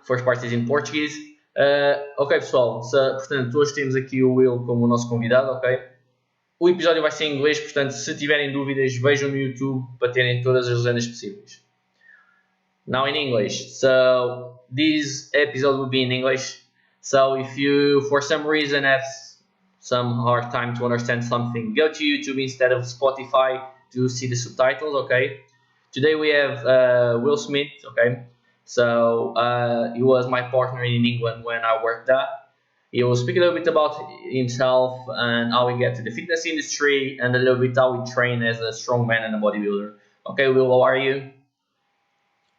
first part is in Portuguese. Ok, pessoal, portanto, hoje temos aqui o Will como o nosso convidado, ok? O episódio vai ser em inglês, portanto, se tiverem dúvidas, vejam no YouTube para terem todas as legendas possíveis. Now in English. So, this episode will be in English. So, if you, for some reason, have some hard time to understand something, go to YouTube instead of Spotify to see the subtitles, okay? Today we have Will Smith, okay? So he was my partner in England when I worked there. He will speak a little bit about himself and how he got to the fitness industry and a little bit how he trained as a strongman and a bodybuilder. Okay, Will, how are you?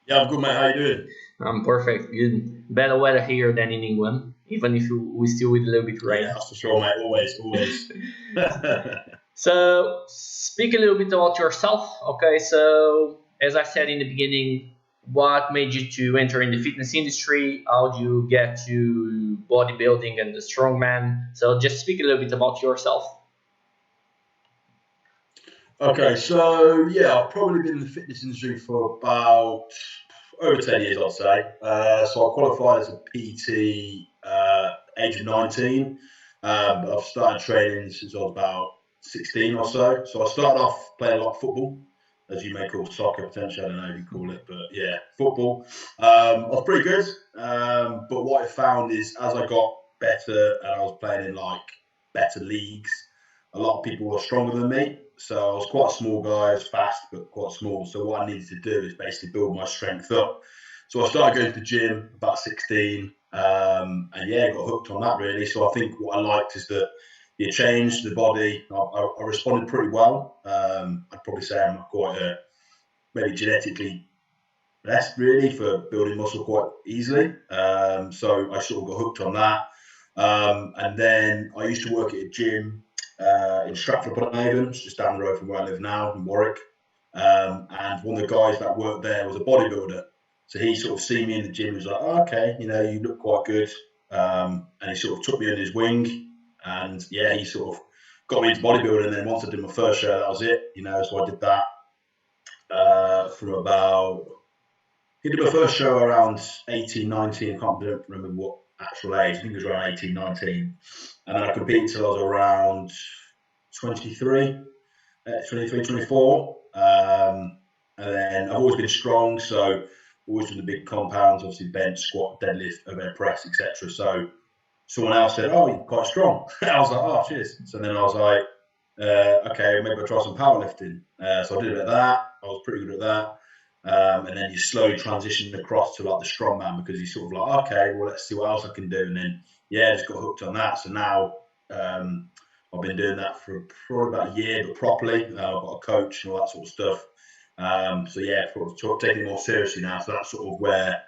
Yeah, I'm good, mate. How you doing? I'm perfect. Good. Better weather here than in England, even if we still with a little bit rain. Yeah, that's for sure, mate. Always. So, speak a little bit about yourself. Okay, so as I said in the beginning, what made you to enter in the fitness industry? How did you get to bodybuilding and the strongman? So, just speak a little bit about yourself. Okay, so yeah, I've probably been in the fitness industry for about over 10 years, I'd say. So I qualified as a PT age of 19. But I've started training since I was about 16 or so. So I started off playing a lot of football, as you may call soccer, potentially. I don't know if you call it, but yeah, football. I was pretty good. But what I found is as I got better and I was playing in like better leagues, a lot of people were stronger than me. So I was quite a small guy, I was fast, but quite small. So what I needed to do is basically build my strength up. So I started going to the gym about 16, and yeah, got hooked on that really. So I think what I liked is that it changed the body. I responded pretty well. I'd probably say I'm quite maybe genetically blessed really for building muscle quite easily. So I sort of got hooked on that. And then I used to work at a gym in Stratford-upon-Avon, just down the road from where I live now in Warwick. And one of the guys that worked there was a bodybuilder. So he sort of seen me in the gym and was like, oh, okay, you know, you look quite good. And he sort of took me under his wing. And yeah, he sort of got me into bodybuilding. And then once I did my first show, that was it, you know, so I did that from about, I did my first show around 18, 19, I can't remember what actual age, I think it was around 18, 19. And then I competed till I was around 23, 24. And then I've always been strong, so always done the big compounds, obviously bench, squat, deadlift, overhead press, etc. So someone else said, oh, you're quite strong. I was like, oh, cheers. So then I was like, okay, maybe I'll try some powerlifting. So I did a bit of that. I was pretty good at that. And then you slowly transition across to like the strongman because you sort of like, okay, well, let's see what else I can do. And then, yeah, just got hooked on that. So now I've been doing that for probably about a year, but properly. I've got a coach and all that sort of stuff. So yeah, taking it more seriously now. So that's sort of where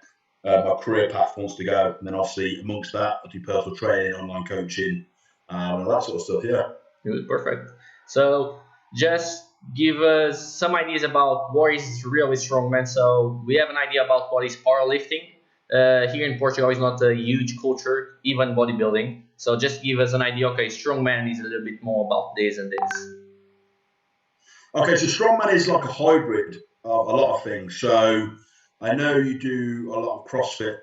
my career path wants to go. And then obviously amongst that, I do personal training, online coaching, all that sort of stuff. Yeah. Good, perfect. So just give us some ideas about what is really strongman. So we have an idea about what is powerlifting. Here in Portugal is not a huge culture, even bodybuilding. So just give us an idea. Okay, strongman is a little bit more about this and this. Okay, so strongman is like a hybrid of a lot of things. So I know you do a lot of CrossFit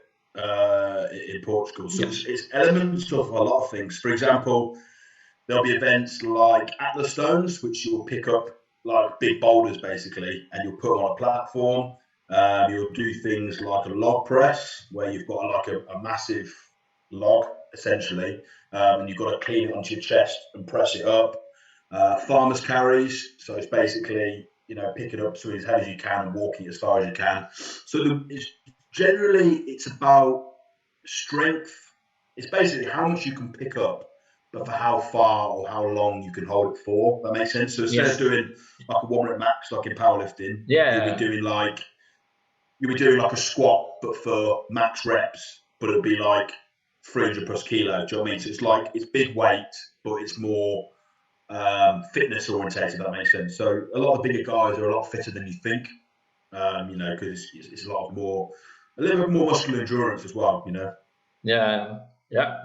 in Portugal. So it's elements of a lot of things. For example, there'll be events like Atlas stones, which you'll pick up like big boulders basically, and you'll put them on a platform. You'll do things like a log press, where you've got like a massive log essentially, and you've got to clean it onto your chest and press it up. Farmers carries, so it's basically, you know, pick it up as heavy as you can and walking as far as you can. So generally it's about strength. It's basically how much you can pick up, but for how far or how long you can hold it for. That makes sense. So instead of doing like a 1 rep max, like in powerlifting, you'll be doing like a squat, but for max reps, but it'll be like 300 plus kilo. Do you know what I mean? So it's like, it's big weight, but it's more fitness orientated, if that makes sense. So a lot of the bigger guys are a lot fitter than you think, you know, because it's a little bit more muscular endurance as well, you know. Yeah,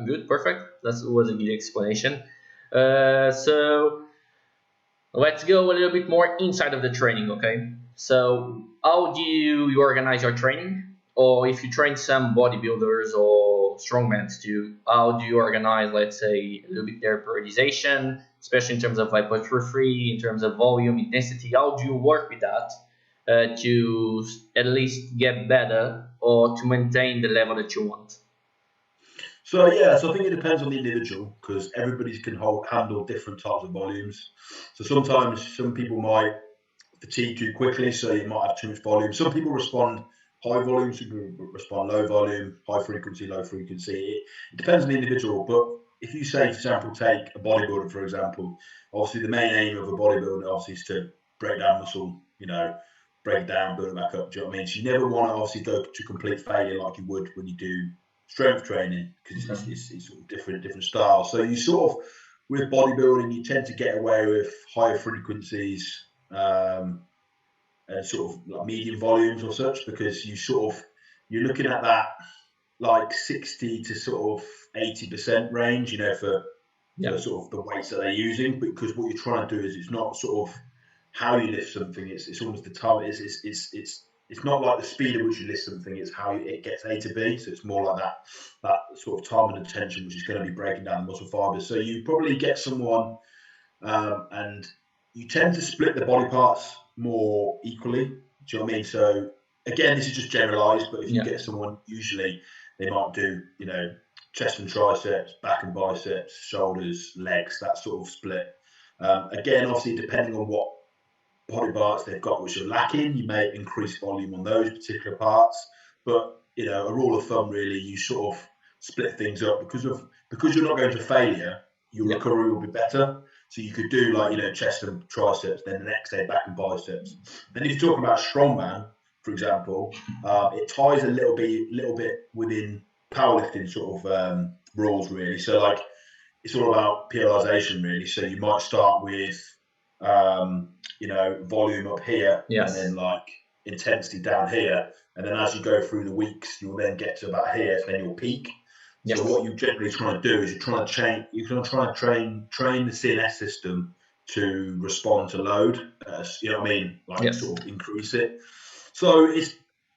good, perfect. That was a good explanation. So let's go a little bit more inside of the training, okay? So how do you organize your training? or if you train some bodybuilders or strongmans too, how do you organize, let's say, a little bit their periodization, especially in terms of hypertrophy, in terms of volume, intensity? How do you work with that to at least get better or to maintain the level that you want? So yeah, so I think it depends on the individual because everybody can handle different types of volumes. So sometimes some people might fatigue too quickly, so you might have too much volume. Some people respond high volume, some people respond low volume, high frequency, low frequency. It depends on the individual. But if you say, for example, take a bodybuilder, for example, obviously the main aim of a bodybuilder obviously is to break down muscle, break it down, build it back up. Do you know what I mean? So you never want to obviously go to complete failure like you would when you do strength training because it's sort of different styles. So you sort of, with bodybuilding, you tend to get away with higher frequencies and sort of like medium volumes or such because you're looking at that like 60 to sort of 80% range, for sort of the weights that they're using. Because what you're trying to do is it's not sort of how you lift something; it's almost the time. It's not like the speed at which you lift something; it's how it gets A to B. So it's more like that sort of time and attention, which is going to be breaking down the muscle fibers. So you probably get someone, and you tend to split the body parts more equally. Do you know what I mean? So again, this is just generalized, but if you get someone, usually they might do, chest and triceps, back and biceps, shoulders, legs, that sort of split. Again, obviously, depending on what body parts they've got which are lacking, you may increase volume on those particular parts. But a rule of thumb, really, you sort of split things up because you're not going to failure. Your recovery will be better. So you could do like chest and triceps, then the next day back and biceps. Then if you're talking about strongman, for example, it ties a little bit within powerlifting sort of rules, really. So like it's all about periodization, really. So you might start with volume up here, and then like intensity down here, and then as you go through the weeks, you'll then get to about here, so then you'll peak. So what you're generally trying to do is you're trying to train the CNS system to respond to load. You know what I mean? Like sort of increase it. So I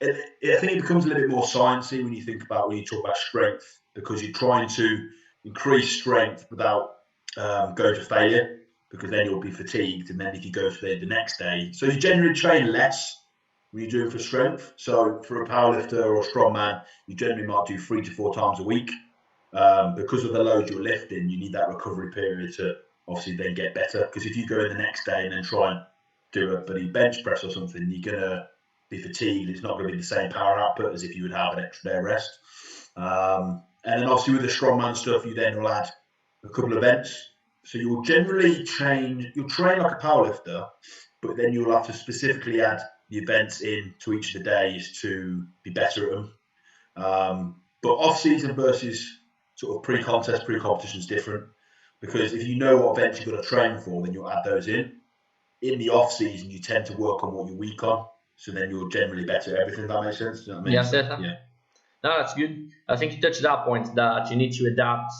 think it becomes a little bit more sciencey when you talk about strength, because you're trying to increase strength without going to failure, because then you'll be fatigued, and then if you go to the next day, so you generally train less when you're doing for strength. So for a powerlifter or a strongman, you generally might do 3 to 4 times a week. Because of the load you're lifting, you need that recovery period to obviously then get better. Because if you go in the next day and then try and do a bloody bench press or something, you're gonna be fatigued. It's not going to be the same power output as if you would have an extra day of rest. And then obviously with the strongman stuff, you then will add a couple of events. So you'll generally train like a powerlifter, but then you'll have to specifically add the events in to each of the days to be better at them. But off-season versus sort of pre-contest, pre-competition is different, because if you know what events you're going to train for, then you'll add those in. In the off-season, you tend to work on what you're weak on, so then you're generally better at everything. If that makes sense. You know what I mean? No, that's good. I think you touched that point, that you need to adapt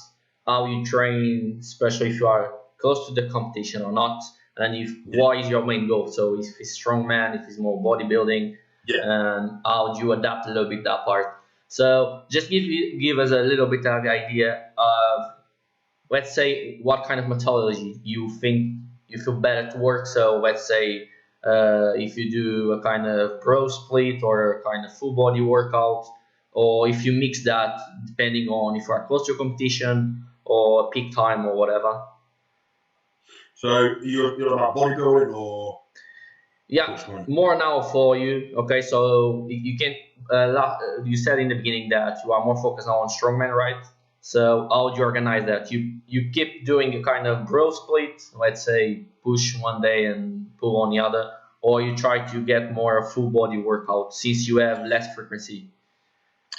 how you train, especially if you are close to the competition or not, and what is your main goal. So if it's strongman, if it's more bodybuilding, and how do you adapt a little bit that part. So just give us a little bit of the idea of, let's say, what kind of methodology you think you feel better to work. So let's say if you do a kind of pro split or a kind of full body workout, or if you mix that depending on if you are close to competition or peak time or whatever. So you're about bodybuilding or? Yeah, more now for you. Okay, so you can. You said in the beginning that you are more focused now on strongman, right? So how do you organize that? You keep doing a kind of bro split, let's say push one day and pull on the other, or you try to get more full body workout since you have less frequency.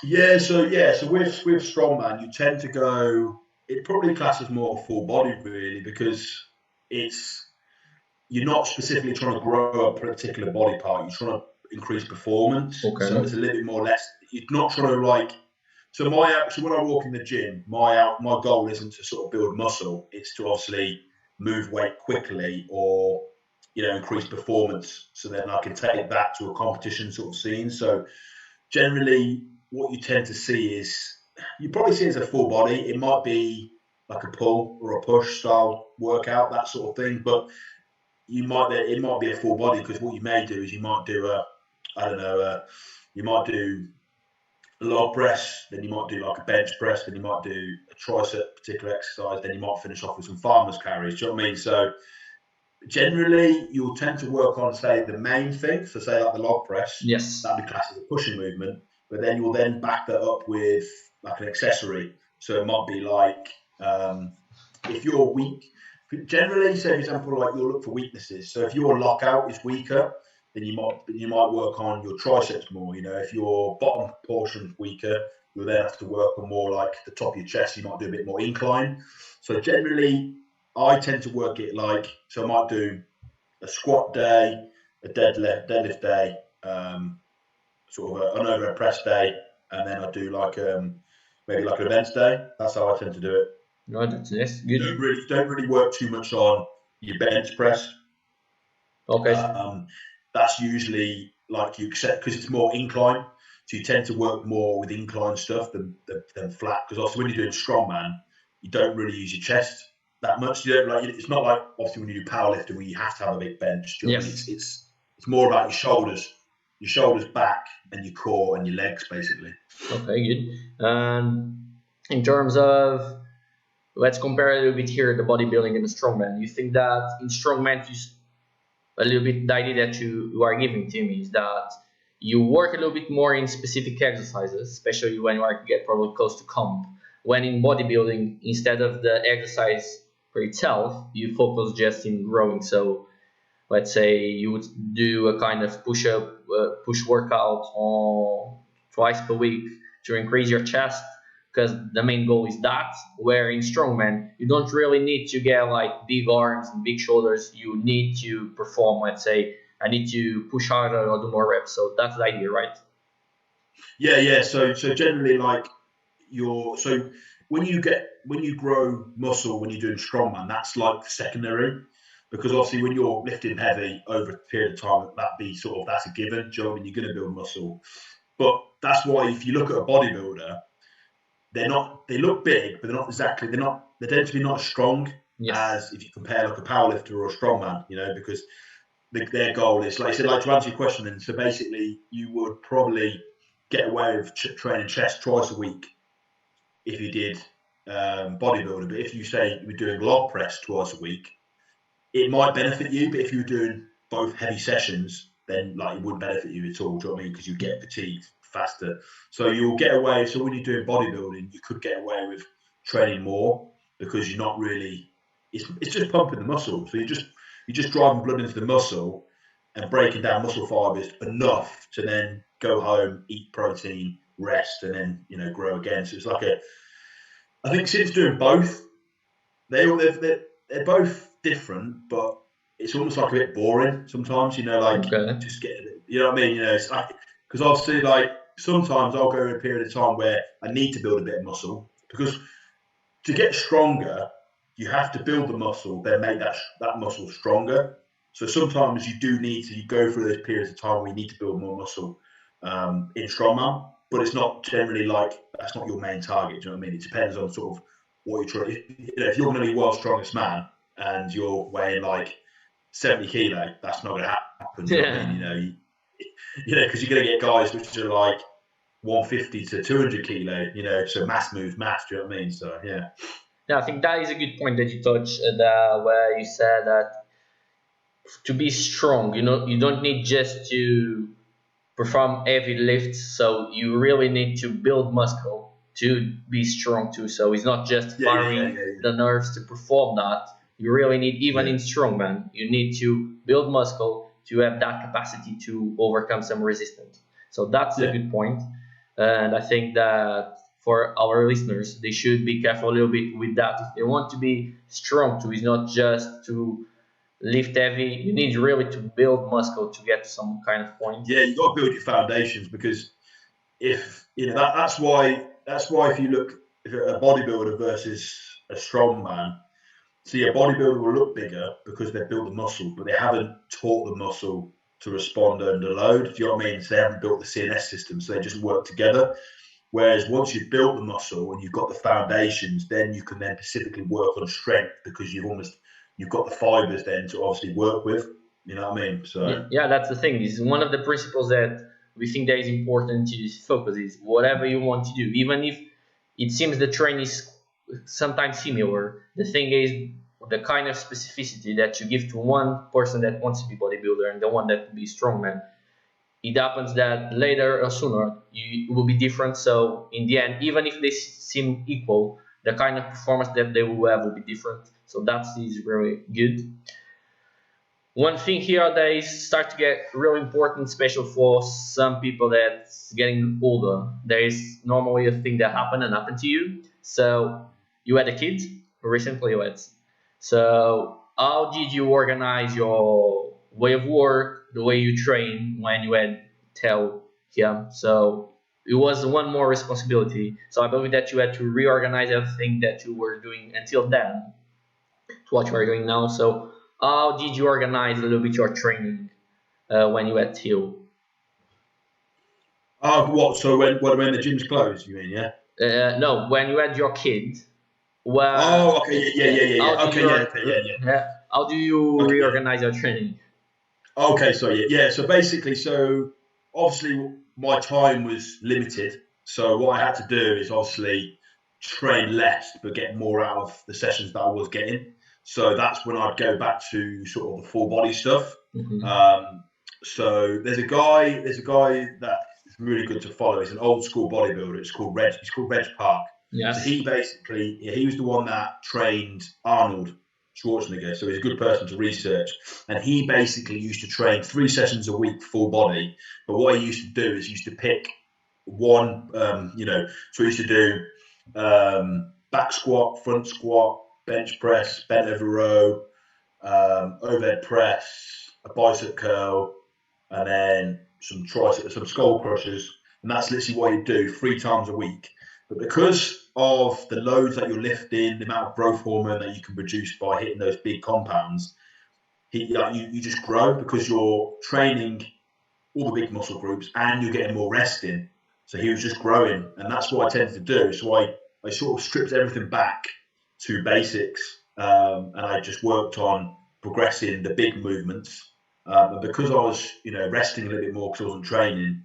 So with strongman, you tend to go. It probably classes more full body, really, because you're not specifically trying to grow a particular body part. You're trying to increase performance. Okay. So it's a little bit more less. You're not trying to like. So when I walk in the gym, my goal isn't to sort of build muscle. It's to obviously move weight quickly or increase performance. So then I can take that to a competition sort of scene. So generally what you tend to see is, you probably see it as a full body. It might be like a pull or a push style workout, that sort of thing, but it might be a full body, because what you may do is you might do you might do a log press, then you might do like a bench press, then you might do a tricep particular exercise, then you might finish off with some farmer's carries. Do you know what I mean? So generally, you'll tend to work on, say, the main thing, so say like the log press. Yes. That'd be classed as a pushing movement, but then you'll then back that up with like an accessory. So it might be like, if you're weak, generally, say for example, like you'll look for weaknesses. So if your lockout is weaker, then you might work on your triceps more. You know, if your bottom portion is weaker, you'll then have to work on more like the top of your chest. You might do a bit more incline. So generally, I tend to work it like, so I might do a squat day, a deadlift day, sort of an overhead press day, and then I do like maybe like an events day. That's how I tend to do it. No, that's good. Don't really work too much on your bench press. Okay. That's usually like you accept, because it's more incline, so you tend to work more with incline stuff than flat. Because also when you're doing strongman, you don't really use your chest that much. You don't like. It's not like obviously when you do powerlifting where you have to have a big bench. Do you know what I mean? It's more about your shoulders back, and your core and your legs basically. Okay, good. In terms of, let's compare a little bit here the bodybuilding and the strongman. You think that in strongman, a little bit the idea that you are giving to me is that you work a little bit more in specific exercises, especially when you are get probably close to comp. When in bodybuilding, instead of the exercise for itself, you focus just in growing. So let's say you would do a kind of push workout on twice per week to increase your chest, because the main goal is that. Where in strongman, you don't really need to get like big arms and big shoulders. You need to perform, let's say, I need to push harder or do more reps. So that's the idea, right? Yeah. So generally, like when you grow muscle when you're doing strongman, that's like secondary, because obviously when you're lifting heavy over a period of time, that's a given. Do you know what I mean? You're going to build muscle, but that's why if you look at a bodybuilder, they look big, but they tend to be not as strong as if you compare like a powerlifter or a strongman, you know, because their goal is, like I said, like to answer your question, and so basically you would probably get away with training chest twice a week if you did bodybuilding. But if you say you were doing log press twice a week, it might benefit you, but if you were doing both heavy sessions, then like it wouldn't benefit you at all. Do you know what I mean? Because you get fatigued faster. So you'll get away. So when you're doing bodybuilding, you could get away with training more, because you're not really. It's just pumping the muscle. So you're just driving blood into the muscle and breaking down muscle fibers enough to then go home, eat protein, rest, and then grow again. So it's like I think since doing both, they're both different, but it's almost like a bit boring sometimes. Just get a bit. You know what I mean? It's like, because obviously, like sometimes I'll go in a period of time where I need to build a bit of muscle, because to get stronger, you have to build the muscle, then make that muscle stronger. So sometimes you do need to go through those periods of time where you need to build more muscle in strongman, but it's not generally like that's not your main target. Do you know what I mean? It depends on sort of what you're trying. If you're going to be world's strongest man and you're weighing like 70 kilo, that's not going to happen. Do you know what I mean? Because you're going to get guys which are like 150 to 200 kilo. So mass moves mass. Do you know what I mean? So yeah. Yeah, I think that is a good point that you touched, where you said that to be strong, you don't need just to perform heavy lifts. So you really need to build muscle to be strong too. So it's not just firing the nerves to perform that. You really need, even in strongman, you need to build muscle to have that capacity to overcome some resistance. So that's a good point. And I think that for our listeners, they should be careful a little bit with that. If they want to be strong too, it's not just to lift heavy. You need really to build muscle to get to some kind of point. Yeah, you got to build your foundations, because if that's why if you look at a bodybuilder versus a strongman, see, a bodybuilder will look bigger because they've built the muscle, but they haven't taught the muscle to respond under load. Do you know what I mean? So they haven't built the CNS system, so they just work together. Whereas once you've built the muscle and you've got the foundations, then you can then specifically work on strength because you've got the fibers then to obviously work with. You know what I mean? So yeah, that's the thing. This is one of the principles that we think that is important to focus is whatever you want to do, even if it seems the training is sometimes similar. The thing is the kind of specificity that you give to one person that wants to be bodybuilder and the one that will be strongman. It happens that later or sooner it will be different. So in the end, even if they seem equal, the kind of performance that they will have will be different. So that is very good. One thing here that is start to get really important, especially for some people that's getting older. There is normally a thing that happened to you. So you had a kid recently, so how did you organize your way of work, the way you train when you had tell him? So it was one more responsibility. So I believe that you had to reorganize everything that you were doing until then to what you are doing now. So how did you organize a little bit your training when you had Till? what? So when the gym's closed, you mean? Yeah. No, when you had your kid. Well, oh, okay, yeah. Okay, yeah. How do you Okay, reorganize your training? Okay, so yeah. So basically, so obviously my time was limited. So what I had to do is obviously train less, but get more out of the sessions that I was getting. So that's when I'd go back to sort of the full body stuff. So there's a guy that is really good to follow. He's an old school bodybuilder. He's called Reg Park. Yes. So he was the one that trained Arnold Schwarzenegger. So he's a good person to research. And he basically used to train 3 sessions a week, full body. But what he used to do is he used to pick one, so he used to do back squat, front squat, bench press, bent over row, overhead press, a bicep curl, and then some skull crushers. And that's literally what you do 3 times a week. But because of the loads that you're lifting, the amount of growth hormone that you can produce by hitting those big compounds, you just grow because you're training all the big muscle groups and you're getting more rest in. So he was just growing, and that's what I tended to do. So I sort of stripped everything back to basics, and I just worked on progressing the big movements. And because I was, resting a little bit more because I wasn't training,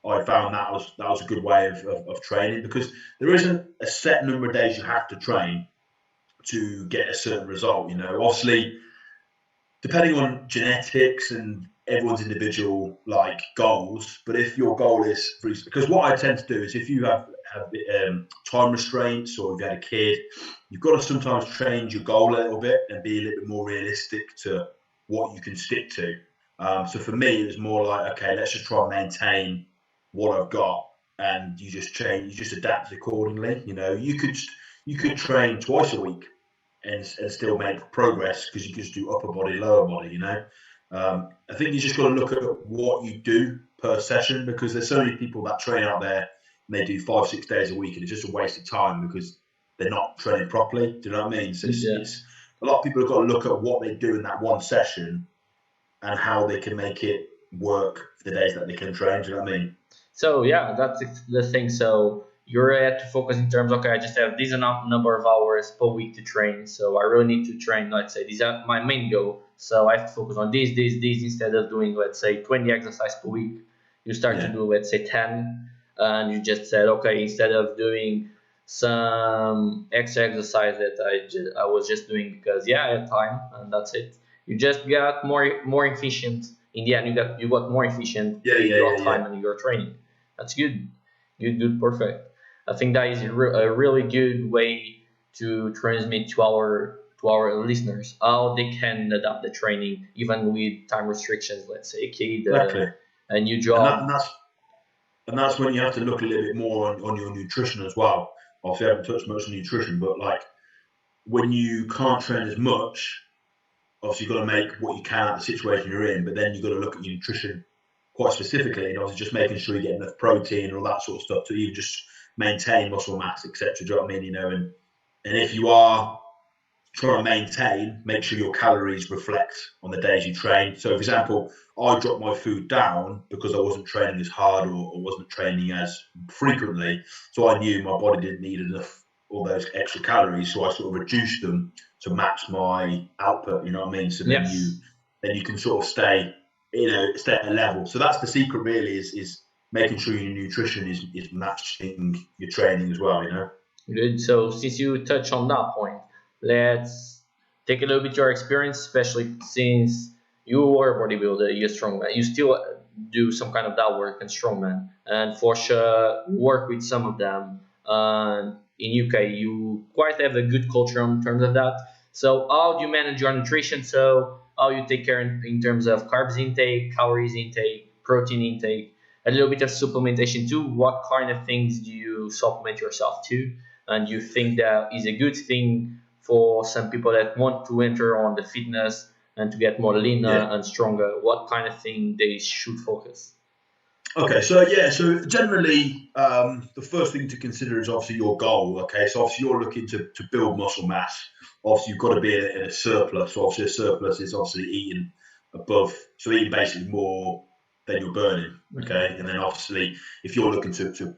I found that was a good way of training, because there isn't a set number of days you have to train to get a certain result. Obviously, depending on genetics and everyone's individual goals, but if your goal is because what I tend to do is if you have time restraints or if you had a kid, you've got to sometimes change your goal a little bit and be a little bit more realistic to what you can stick to. So for me, it was more like, okay, let's just try and maintain what I've got, and you just change, you just adapt accordingly. You could train twice a week and still make progress because you just do upper body, lower body. I think you just got to look at what you do per session, because there's so many people that train out there and they do 5-6 days a week, and it's just a waste of time because they're not training properly. Do you know what I mean? So it's a lot of people have got to look at what they do in that one session and how they can make it work for the days that they can train. Do you know what I mean? So yeah, that's the thing. So you're at to focus in terms, okay, I just have this enough number of hours per week to train. So I really need to train, let's say, these are my main goal. So I have to focus on this instead of doing, let's say, 20 exercises per week. You start to do, let's say, 10, and you just said, okay, instead of doing some extra exercise that I was just doing because I had time and that's it. You just got more efficient. In the end, you got more efficient in your time and your training. That's good. Good, perfect. I think that is a really good way to transmit to our listeners how they can adapt the training even with time restrictions. Let's say a kid, a new job. And that's when you have to look a little bit more on your nutrition as well. Obviously, I haven't touched much on nutrition, but when you can't train as much, obviously you've got to make what you can out of the situation you're in, but then you've got to look at your nutrition quite specifically, and obviously just making sure you get enough protein and all that sort of stuff to even just maintain muscle mass, etc. Do you know what I mean? And if you are trying to maintain, make sure your calories reflect on the days you train. So, for example, I dropped my food down because I wasn't training as hard or wasn't training as frequently. So I knew my body didn't need enough all those extra calories, so I sort of reduced them to match my output. You know what I mean? So then you can sort of stay at a level. So that's the secret, really, is making sure your nutrition is matching your training as well. You know. Good. So since you touch on that point, let's take a little bit your experience, especially since you are a bodybuilder, you're a strongman. You still do some kind of that work in strongman, and for sure work with some of them. In UK, you quite have a good culture in terms of that. So how do you manage your nutrition? So how you take care in terms of carbs intake, calories intake, protein intake, a little bit of supplementation too. What kind of things do you supplement yourself to? And you think that is a good thing for some people that want to enter on the fitness and to get more leaner and stronger? What kind of thing they should focus? Okay, so generally, the first thing to consider is obviously your goal. Okay, so obviously you're looking to build muscle mass. Obviously, you've got to be in a surplus. So obviously, a surplus is obviously eating eating basically more than you're burning. Okay, and then obviously, if you're looking to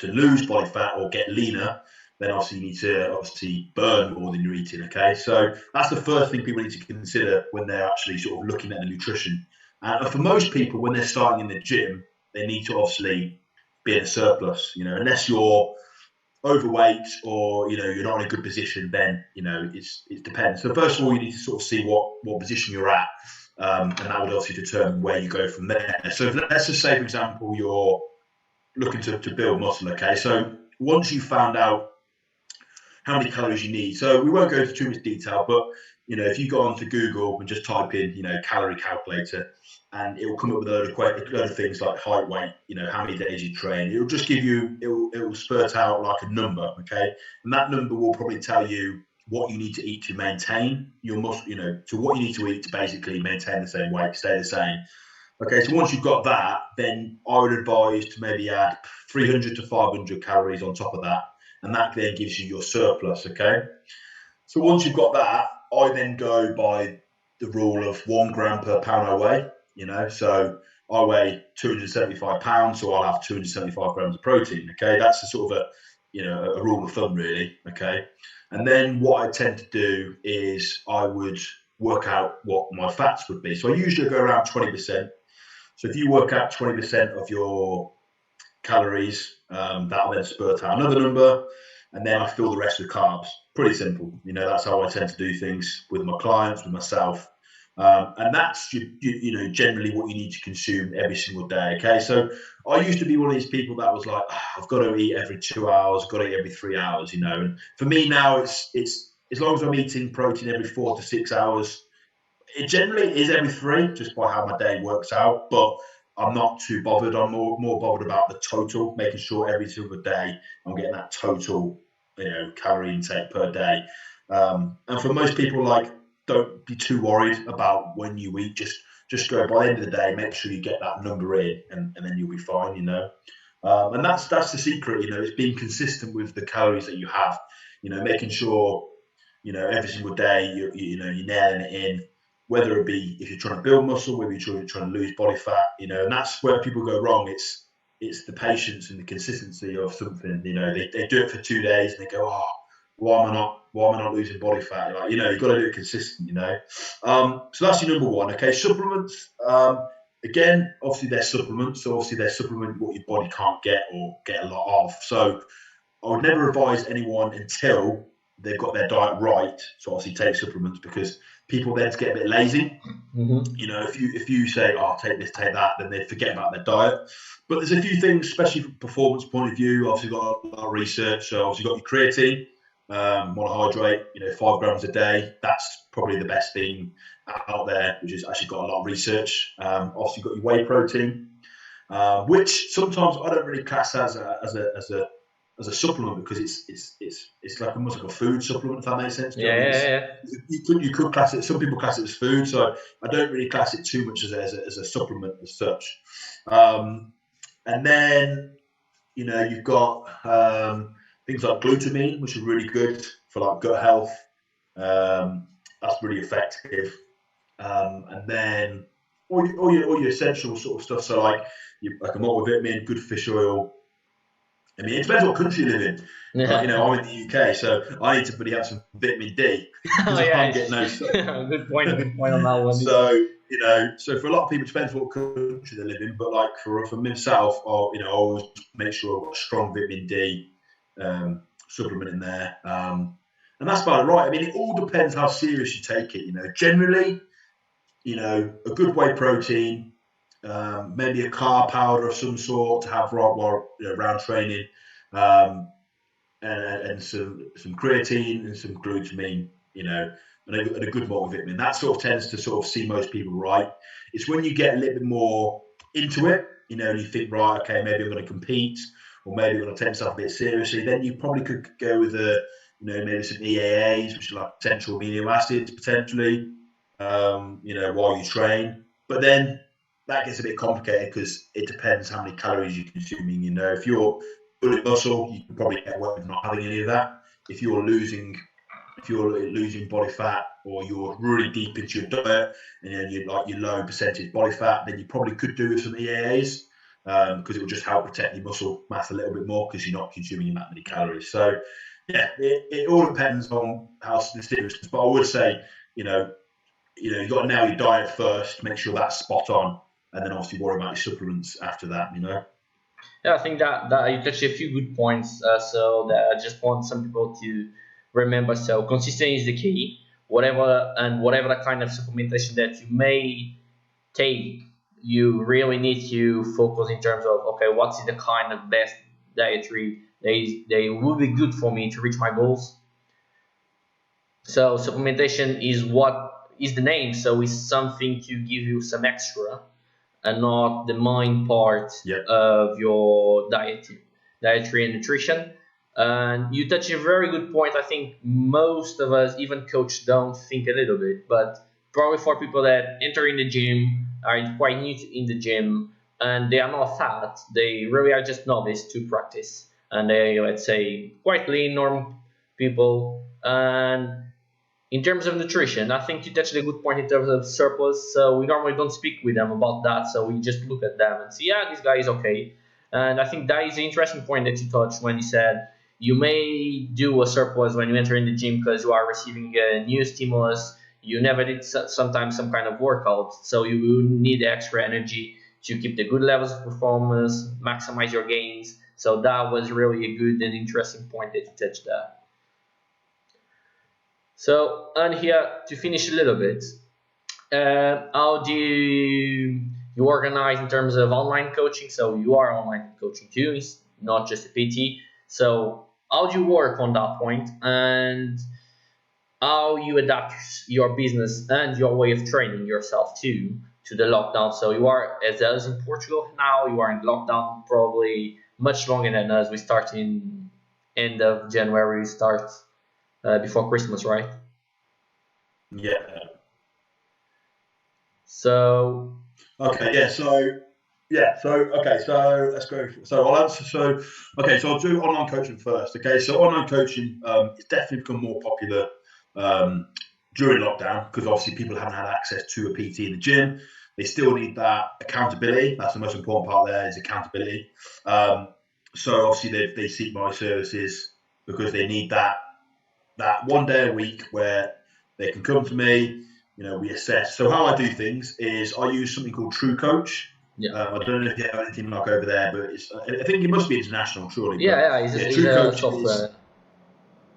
lose body fat or get leaner, then obviously you need to burn more than you're eating. Okay, so that's the first thing people need to consider when they're actually sort of looking at the nutrition. And for most people, when they're starting in the gym, they need to obviously be in a surplus, unless you're overweight or, you're not in a good position, then, it depends. So first of all, you need to sort of see what position you're at. And that would obviously determine where you go from there. So let's just say, for example, you're looking to build muscle. Okay. So once you've found out how many calories you need, so we won't go into too much detail, but if you go onto Google and just type in, calorie calculator, and it will come up with a load of things like height, weight, how many days you train. It will just give you, it will spurt out like a number, okay? And that number will probably tell you what you need to eat to maintain your muscle, so what you need to eat to basically maintain the same weight, stay the same. Okay, so once you've got that, then I would advise to maybe add 300 to 500 calories on top of that, and that then gives you your surplus, okay? So once you've got that, I then go by the rule of 1 gram per pound I weigh. So I weigh 275 pounds, so I'll have 275 grams of protein. Okay, that's a sort of a rule of thumb, really. Okay, and then what I tend to do is I would work out what my fats would be. So I usually go around 20%. So if you work out 20% of your calories, that'll then spurt out another number, and then I fill the rest with carbs. Pretty simple. That's how I tend to do things with my clients, with myself. And that's generally what you need to consume every single day. Okay, so I used to be one of these people that was like, I've got to eat every 2 hours, I've got to eat every 3 hours. And for me now, it's as long as I'm eating protein every 4 to 6 hours. It generally is every 3, just by how my day works out. But I'm not too bothered. I'm more bothered about the total, making sure every single day I'm getting that total, calorie intake per day. And for most people, don't be too worried about when you eat. Just go, by the end of the day, make sure you get that number in, and then you'll be fine. And that's the secret. It's being consistent with the calories that you have. Making sure every single day you're nailing it in. Whether it be if you're trying to build muscle, whether you're trying to lose body fat, and that's where people go wrong. It's the patience and the consistency of something. They do it for 2 days and they go, why am I not losing body fat? You've got to do it consistent, So that's your number one. Okay, supplements. Again, obviously they're supplements. So obviously they're supplement what your body can't get or get a lot of. So I would never advise anyone until they've got their diet right. So obviously take supplements, because people then get a bit lazy. Mm-hmm. If you say, take this, take that, then they forget about their diet. But there's a few things, especially from a performance point of view. Obviously got a lot of research. So obviously got your creatine. Monohydrate, 5 grams a day. That's probably the best thing out there, which has actually got a lot of research. Obviously, got your whey protein, which sometimes I don't really class as a supplement, because it's like almost like a food supplement, if that makes sense. Yeah. You could class it. Some people class it as food, so I don't really class it too much as a supplement as such. And then you've got things like glutamine, which are really good for like gut health. That's really effective. And then all your essential sort of stuff. So like a multivitamin, good fish oil. I mean, it depends what country you live in. Yeah. I'm in the UK, so I need to really have some vitamin D because I can't get no sun. Good point on that one. So so for a lot of people, it depends what country they live in. But like for myself, I always make sure I've got a strong vitamin D supplement in there, and that's about it, right? I mean, it all depends how serious you take it. Generally, a good whey protein, maybe a carb powder of some sort to have while round training, and some creatine and some glutamine, and a good multivitamin. That sort of tends to sort of see most people right. It's when you get a little bit more into it, and you think, right, okay, maybe I'm going to compete, or maybe I'm going to take myself a bit seriously. Then you probably could go with maybe some EAAs, which are like potential amino acids, potentially, while you train. But then that gets a bit complicated because it depends how many calories you're consuming. If you're building muscle, you can probably get away with not having any of that. If you're losing body fat, or you're really deep into your diet and you're like your low percentage body fat, then you probably could do with some EAAs because it will just help protect your muscle mass a little bit more because you're not consuming that many calories. So yeah, it all depends on how serious. But I would say, you've got to nail your diet first, make sure that's spot on, and then obviously worry about your supplements after that. Yeah, I think that you touched a few good points. So that I just want some people to remember. So consistency is the key. Whatever the kind of supplementation that you may take, you really need to focus in terms of, okay, what's the kind of best dietary they will be good for me to reach my goals. So supplementation is what is the name. So it's something to give you some extra, and not the main part of your dietary and nutrition. And you touch a very good point. I think most of us, even coach, don't think a little bit, but probably for people that enter in the gym, are quite new in the gym, and they are not fat, they really are just novice to practice, and they, let's say, quite lean, normal people. And in terms of nutrition, I think you touched a good point in terms of surplus. So we normally don't speak with them about that. So we just look at them and see, yeah, this guy is okay. And I think that is an interesting point that you touched when you said you may do a surplus when you enter in the gym because you are receiving a new stimulus. You never did sometimes some kind of workout. So you need extra energy to keep the good levels of performance, maximize your gains. So that was really a good and interesting point that you touched there. So, and here to finish a little bit, how do you organize in terms of online coaching? So you are online coaching too, it's not just a PT. So how do you work on that point, and how you adapt your business and your way of training yourself to the lockdown? So you are, as us in Portugal now, you are in lockdown probably much longer than us. We start in end of January, start before Christmas, right? Yeah. So. Okay. Yeah. So let's go. So I'll answer. So I'll do online coaching first. Okay. So online coaching, it's definitely become more popular during lockdown because obviously people haven't had access to a PT in the gym. They still need that accountability. That's the most important part. There is accountability. So obviously they seek my services because they need that 1 day a week where they can come to me, we assess. So how I do things is I use something called True Coach. Yeah. I don't know if you have anything like over there, but I think it must be international, surely. It's True Coach software.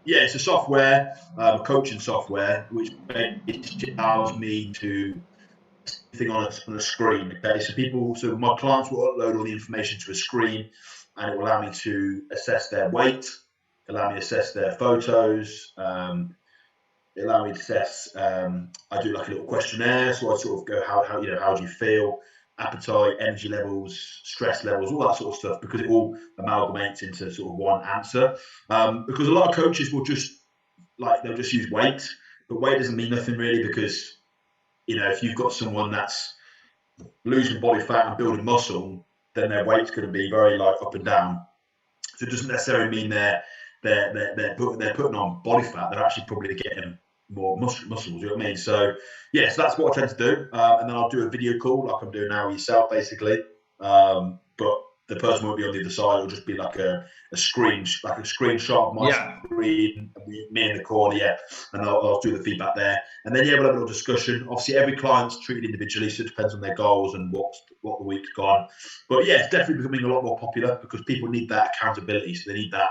It's a software, coaching software, which allows me to thing on a screen. Okay, so my clients will upload all the information to a screen, and it will allow me to assess their weight, allow me to assess their photos, it allow me to assess, I do like a little questionnaire, so I sort of go, how do you feel, appetite, energy levels, stress levels, all that sort of stuff, because it all amalgamates into sort of one answer. Because a lot of coaches will they'll just use weight, but weight doesn't mean nothing really, because, if you've got someone that's losing body fat and building muscle, then their weight's going to be very up and down. So it doesn't necessarily mean they're putting on body fat. They're actually probably getting more muscles, you know what I mean? So yeah, so that's what I tend to do, and then I'll do a video call like I'm doing now with yourself, basically. But the person won't be on the other side; it'll just be like a screenshot of my screen, and me in the corner, and I'll do the feedback there, and then we'll have a little discussion. Obviously, every client's treated individually, so it depends on their goals and what the week's gone. But yeah, it's definitely becoming a lot more popular because people need that accountability. So they need that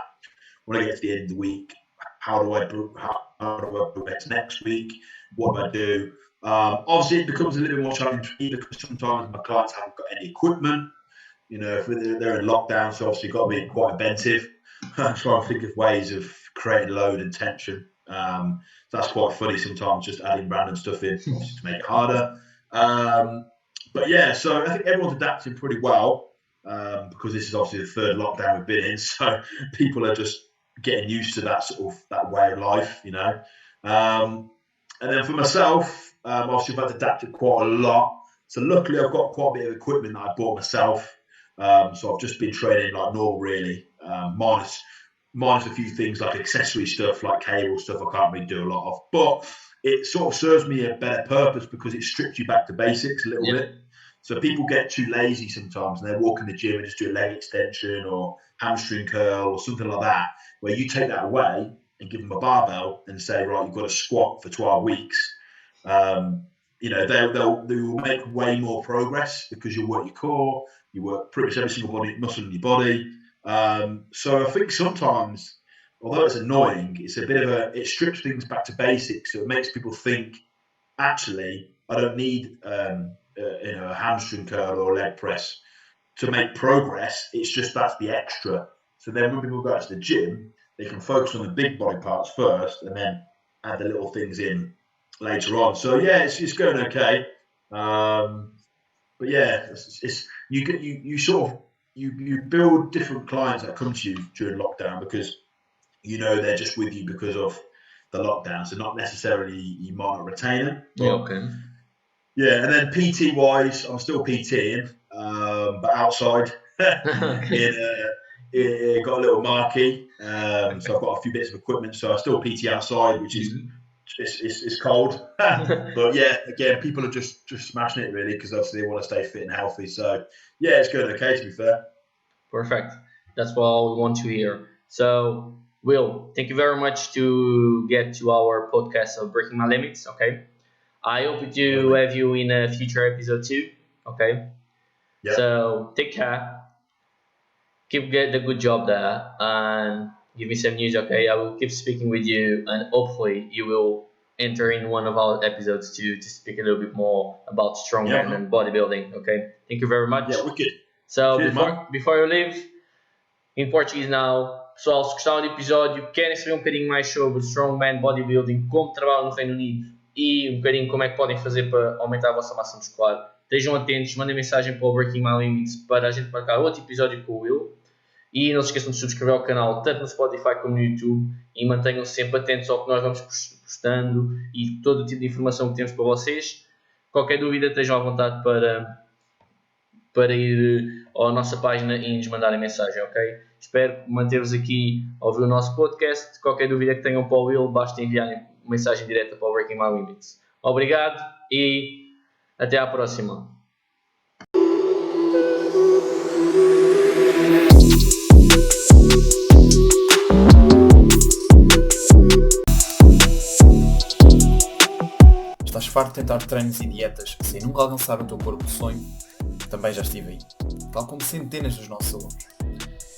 when I get to the end of the week. How do I progress next week? What do I do? Obviously, it becomes a little bit more challenging because sometimes my clients haven't got any equipment. You know, if they're in lockdown, so obviously you've got to be quite inventive. Try and think of ways of creating load and tension. So that's quite funny sometimes, just adding random stuff in, obviously to make it harder. But yeah, so I think everyone's adapting pretty well because this is obviously the third lockdown we've been in. So people are just getting used to that that way of life, you know. And then for myself, obviously I've adapted quite a lot. So luckily I've got quite a bit of equipment that I bought myself. So I've just been training like normal, really, minus a few things like accessory stuff, like cable stuff I can't really do a lot of. But it sort of serves me a better purpose because it strips you back to basics a little bit. So people get too lazy sometimes and they walk in the gym and just do a leg extension or hamstring curl or something like that, where you take that away and give them a barbell and say, right, you've got to squat for 12 weeks. You know, they will make way more progress because you'll work your core, you work pretty much every single body muscle in your body. So I think sometimes, although it's annoying, it's a bit of it strips things back to basics. So it makes people think, actually, I don't need a hamstring curl or a leg press to make progress. It's just that's the extra. So then when people go out to the gym, they can focus on the big body parts first and then add the little things in later on. So yeah, it's going okay. But yeah, you build different clients that come to you during lockdown because you know they're just with you because of the lockdown. So not necessarily you might not retain them. Yeah, and then PT wise, I'm still PTing, but outside. Got a little marquee, so I've got a few bits of equipment. So I still PT outside, which is it's cold. But yeah, again, people are just smashing it really because obviously they want to stay fit and healthy. So yeah, it's going okay, to be fair. Perfect. That's what we want to hear. So Will, thank you very much to get to our podcast of Breaking My Limits. Okay. I hope to have you in a future episode too. Okay. Yeah. So take care. Keep getting the good job there and give me some news. Okay. I will keep speaking with you and hopefully you will enter in one of our episodes to speak a little bit more about strongman and bodybuilding. Okay. Thank you very much. Yeah, wicked. So before you leave, em português now. Pessoal, se gostaram do episódio, querem saber um bocadinho mais sobre strongman, bodybuilding, como trabalham no Reino Unido e um bocadinho como é que podem fazer para aumentar a vossa massa muscular, estejam atentos, mandem mensagem para o Breaking My Limits para a gente marcar outro episódio com o Will. E não se esqueçam de subscrever ao canal, tanto no Spotify como no YouTube, e mantenham-se sempre atentos ao que nós vamos postando e todo o tipo de informação que temos para vocês. Qualquer dúvida, estejam à vontade para ir à nossa página e nos mandarem mensagem, ok? Espero manter-vos aqui a ouvir o nosso podcast. Qualquer dúvida que tenham para o Will, basta enviarem mensagem direta para o Breaking My Limits. Obrigado e até à próxima. Estás farto de tentar treinos e dietas sem nunca alcançar o teu corpo de sonho? Também já estive aí, tal como centenas dos nossos alunos.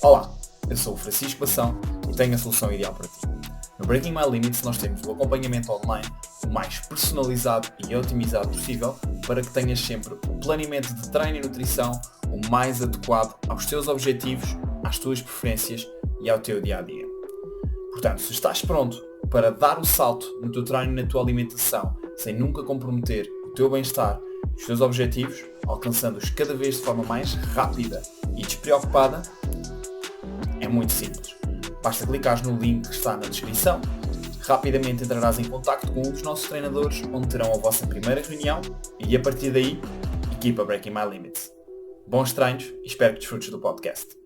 Olá, eu sou o Francisco Bação e tenho a solução ideal para ti. No Breaking My Limits nós temos o acompanhamento online o mais personalizado e otimizado possível para que tenhas sempre o planeamento de treino e nutrição o mais adequado aos teus objetivos, às tuas preferências e ao teu dia-a-dia. Portanto, se estás pronto para dar o salto no teu treino e na tua alimentação sem nunca comprometer o teu bem-estar e os teus objetivos, alcançando-os cada vez de forma mais rápida e despreocupada, é muito simples. Basta clicares no link que está na descrição. Rapidamente entrarás em contacto com um dos nossos treinadores, onde terão a vossa primeira reunião e a partir daí, equipa Breaking My Limits. Bons treinos e espero que desfrutes do podcast.